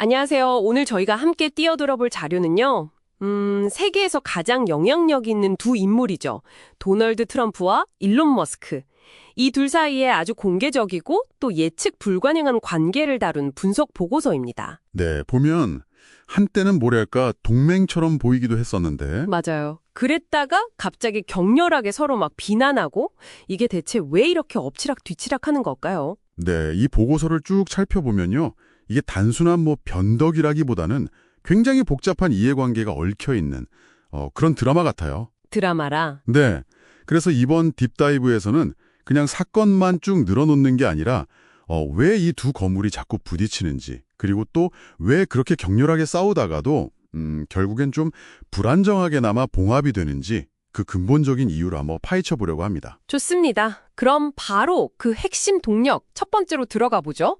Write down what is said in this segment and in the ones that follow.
안녕하세요. 오늘 저희가 함께 뛰어들어볼 자료는요. 세계에서 가장 영향력 있는 두 인물이죠. 도널드 트럼프와 일론 머스크. 이 둘 사이에 아주 공개적이고 또 예측 불가능한 관계를 다룬 분석 보고서입니다. 네, 보면 한때는 뭐랄까 동맹처럼 보이기도 했었는데 맞아요. 그랬다가 갑자기 격렬하게 서로 막 비난하고 이게 대체 왜 이렇게 엎치락 뒤치락 하는 걸까요? 네, 이 보고서를 쭉 살펴보면요. 이게 단순한 변덕이라기보다는 굉장히 복잡한 이해관계가 얽혀있는 그런 드라마 같아요. 드라마라. 네, 그래서 이번 딥다이브에서는 그냥 사건만 쭉 늘어놓는 게 아니라 왜 이 두 거물이 자꾸 부딪히는지 그리고 또 왜 그렇게 격렬하게 싸우다가도 결국엔 좀 불안정하게나마 봉합이 되는지 그 근본적인 이유를 한번 파헤쳐 보려고 합니다. 좋습니다. 그럼 바로 그 핵심 동력 첫 번째로 들어가 보죠.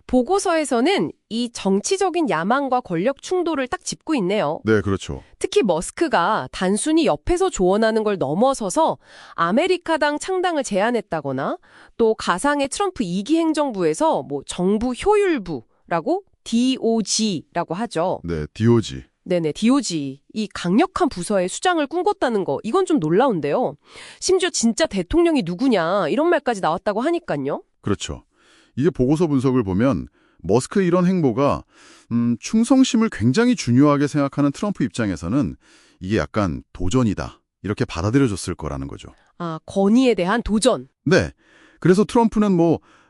보고서에서는 이 정치적인 야망과 권력 충돌을 딱 짚고 있네요. 네, 그렇죠. 특히 머스크가 단순히 옆에서 조언하는 걸 넘어서서 아메리카당 창당을 제안했다거나 또 가상의 트럼프 2기 행정부에서 정부 효율부라고 DOG라고 하죠. 네, DOG. 네네, DOG. 이 강력한 부서의 수장을 꿈꿨다는 거, 이건 좀 놀라운데요. 심지어 진짜 대통령이 누구냐, 이런 말까지 나왔다고 하니까요. 그렇죠. 이게 보고서 분석을 보면 머스크의 이런 행보가 충성심을 굉장히 중요하게 생각하는 트럼프 입장에서는 이게 약간 도전이다. 이렇게 받아들여졌을 거라는 거죠. 아, 권위에 대한 도전. 네. 그래서 트럼프는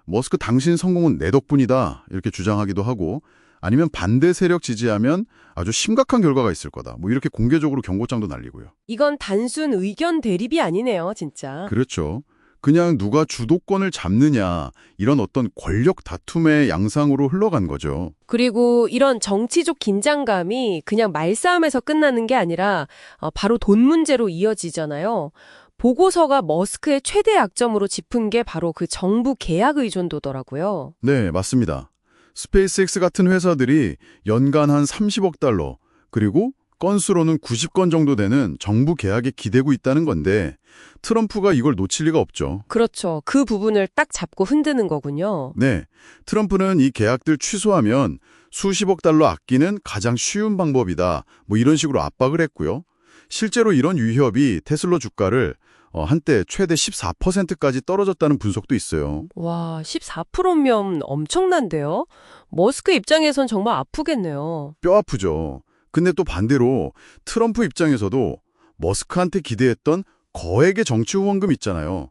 머스크 당신 성공은 내 덕분이다. 이렇게 주장하기도 하고 아니면 반대 세력 지지하면 아주 심각한 결과가 있을 거다. 이렇게 공개적으로 경고장도 날리고요. 이건 단순 의견 대립이 아니네요, 진짜. 그렇죠. 그냥 누가 주도권을 잡느냐 이런 어떤 권력 다툼의 양상으로 흘러간 거죠. 그리고 이런 정치적 긴장감이 그냥 말싸움에서 끝나는 게 아니라 바로 돈 문제로 이어지잖아요. 보고서가 머스크의 최대 약점으로 짚은 게 바로 그 정부 계약 의존도더라고요. 네, 맞습니다. 스페이스X 같은 회사들이 연간 한 30억 달러, 그리고 건수로는 90건 정도 되는 정부 계약에 기대고 있다는 건데 트럼프가 이걸 놓칠 리가 없죠. 그렇죠. 그 부분을 딱 잡고 흔드는 거군요. 네, 트럼프는 이 계약들 취소하면 수십억 달러 아끼는 가장 쉬운 방법이다. 이런 식으로 압박을 했고요. 실제로 이런 위협이 테슬라 주가를 한때 최대 14%까지 떨어졌다는 분석도 있어요. 와, 14%면 엄청난데요? 머스크 입장에선 정말 아프겠네요. 뼈 아프죠. 근데 또 반대로 트럼프 입장에서도 머스크한테 기대했던 거액의 정치 후원금 있잖아요.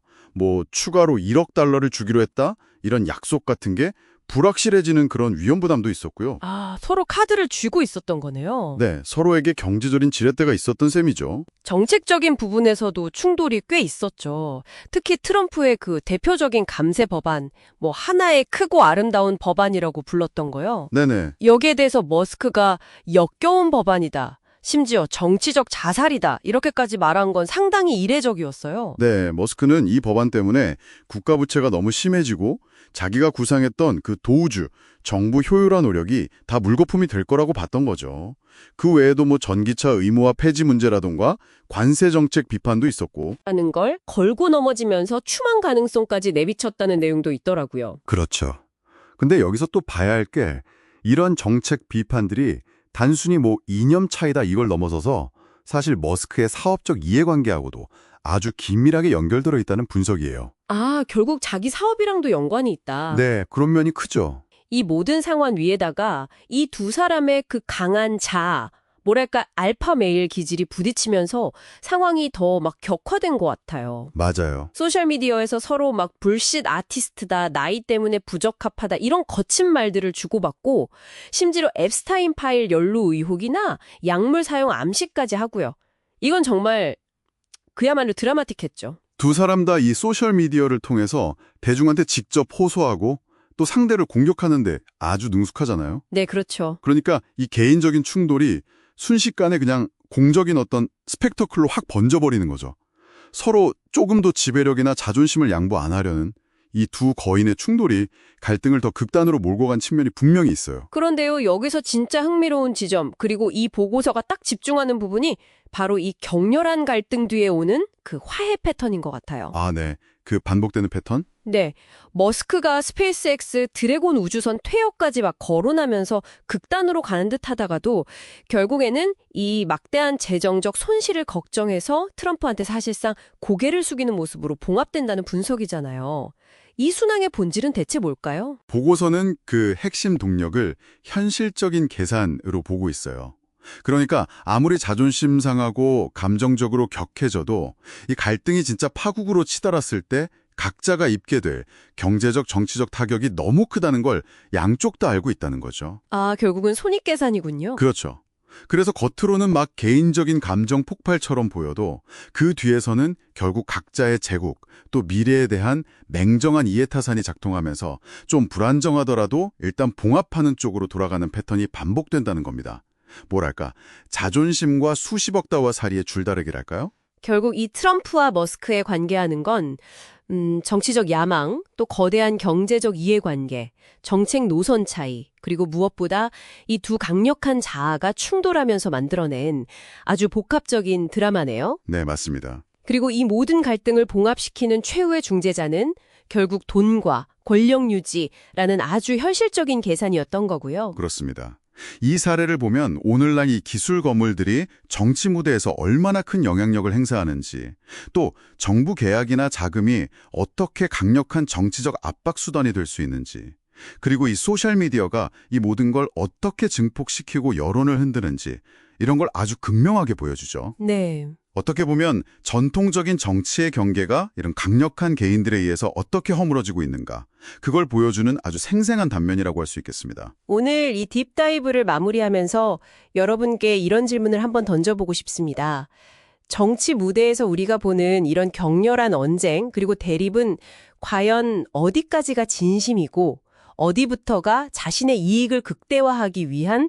추가로 1억 달러를 주기로 했다? 이런 약속 같은 게 불확실해지는 그런 위험 부담도 있었고요. 아, 서로 카드를 쥐고 있었던 거네요. 네, 서로에게 경제적인 지렛대가 있었던 셈이죠. 정책적인 부분에서도 충돌이 꽤 있었죠. 특히 트럼프의 그 대표적인 감세 법안, 하나의 크고 아름다운 법안이라고 불렀던 거요. 네네. 여기에 대해서 머스크가 역겨운 법안이다. 심지어 정치적 자살이다. 이렇게까지 말한 건 상당히 이례적이었어요. 네, 머스크는 이 법안 때문에 국가 부채가 너무 심해지고 자기가 구상했던 그 도우주, 정부 효율화 노력이 다 물거품이 될 거라고 봤던 거죠. 그 외에도 전기차 의무화 폐지 문제라던가 관세 정책 비판도 있었고. 라는 걸 걸고 넘어지면서 추방 가능성까지 내비쳤다는 내용도 있더라고요. 그렇죠. 근데 여기서 또 봐야 할 게 이런 정책 비판들이 단순히 이념 차이다 이걸 넘어서서 사실 머스크의 사업적 이해관계하고도 아주 긴밀하게 연결되어 있다는 분석이에요. 아, 결국 자기 사업이랑도 연관이 있다. 네, 그런 면이 크죠. 이 모든 상황 위에다가 이 두 사람의 그 강한 자아, 알파 메일 기질이 부딪히면서 상황이 더 격화된 것 같아요. 맞아요. 소셜미디어에서 서로 불쉿 아티스트다, 나이 때문에 부적합하다 이런 거친 말들을 주고받고 심지어 앱스타인 파일 연루 의혹이나 약물 사용 암시까지 하고요. 이건 정말 그야말로 드라마틱했죠. 두 사람 다 이 소셜미디어를 통해서 대중한테 직접 호소하고 또 상대를 공격하는데 아주 능숙하잖아요. 네, 그렇죠. 그러니까 이 개인적인 충돌이 순식간에 그냥 공적인 어떤 스펙터클로 확 번져버리는 거죠. 서로 조금 더 지배력이나 자존심을 양보 안 하려는 이 두 거인의 충돌이 갈등을 더 극단으로 몰고 간 측면이 분명히 있어요. 그런데요, 여기서 진짜 흥미로운 지점, 그리고 이 보고서가 딱 집중하는 부분이 바로 이 격렬한 갈등 뒤에 오는 그 화해 패턴인 것 같아요. 아, 네. 그 반복되는 패턴? 네, 머스크가 스페이스X 드래곤 우주선 퇴역까지 막 거론하면서 극단으로 가는 듯 하다가도 결국에는 이 막대한 재정적 손실을 걱정해서 트럼프한테 사실상 고개를 숙이는 모습으로 봉합된다는 분석이잖아요. 이 순항의 본질은 대체 뭘까요? 보고서는 그 핵심 동력을 현실적인 계산으로 보고 있어요. 그러니까 아무리 자존심 상하고 감정적으로 격해져도 이 갈등이 진짜 파국으로 치달았을 때 각자가 입게 될 경제적, 정치적 타격이 너무 크다는 걸 양쪽 다 알고 있다는 거죠. 아, 결국은 손익계산이군요. 그렇죠. 그래서 겉으로는 막 개인적인 감정 폭발처럼 보여도 그 뒤에서는 결국 각자의 제국, 또 미래에 대한 냉정한 이해타산이 작동하면서 좀 불안정하더라도 일단 봉합하는 쪽으로 돌아가는 패턴이 반복된다는 겁니다. 뭐랄까, 자존심과 수십억 달러 사이의 줄다리기랄까요? 결국 이 트럼프와 머스크의 관계하는 건 정치적 야망, 또 거대한 경제적 이해관계, 정책 노선 차이, 그리고 무엇보다 이 두 강력한 자아가 충돌하면서 만들어낸 아주 복합적인 드라마네요. 네, 맞습니다. 그리고 이 모든 갈등을 봉합시키는 최후의 중재자는 결국 돈과 권력 유지라는 아주 현실적인 계산이었던 거고요. 그렇습니다. 이 사례를 보면 오늘날 이 기술 거물들이 정치 무대에서 얼마나 큰 영향력을 행사하는지, 또 정부 계약이나 자금이 어떻게 강력한 정치적 압박 수단이 될 수 있는지, 그리고 이 소셜미디어가 이 모든 걸 어떻게 증폭시키고 여론을 흔드는지, 이런 걸 아주 극명하게 보여주죠. 네. 어떻게 보면 전통적인 정치의 경계가 이런 강력한 개인들에 의해서 어떻게 허물어지고 있는가, 그걸 보여주는 아주 생생한 단면이라고 할 수 있겠습니다. 오늘 이 딥다이브를 마무리하면서 여러분께 이런 질문을 한번 던져보고 싶습니다. 정치 무대에서 우리가 보는 이런 격렬한 언쟁 그리고 대립은 과연 어디까지가 진심이고 어디부터가 자신의 이익을 극대화하기 위한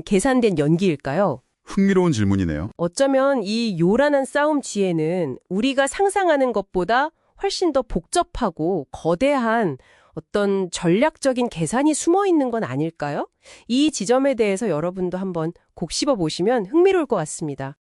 계산된 연기일까요? 흥미로운 질문이네요. 어쩌면 이 요란한 싸움 뒤에는 우리가 상상하는 것보다 훨씬 더 복잡하고 거대한 어떤 전략적인 계산이 숨어 있는 건 아닐까요? 이 지점에 대해서 여러분도 한번 곡 씹어 보시면 흥미로울 것 같습니다.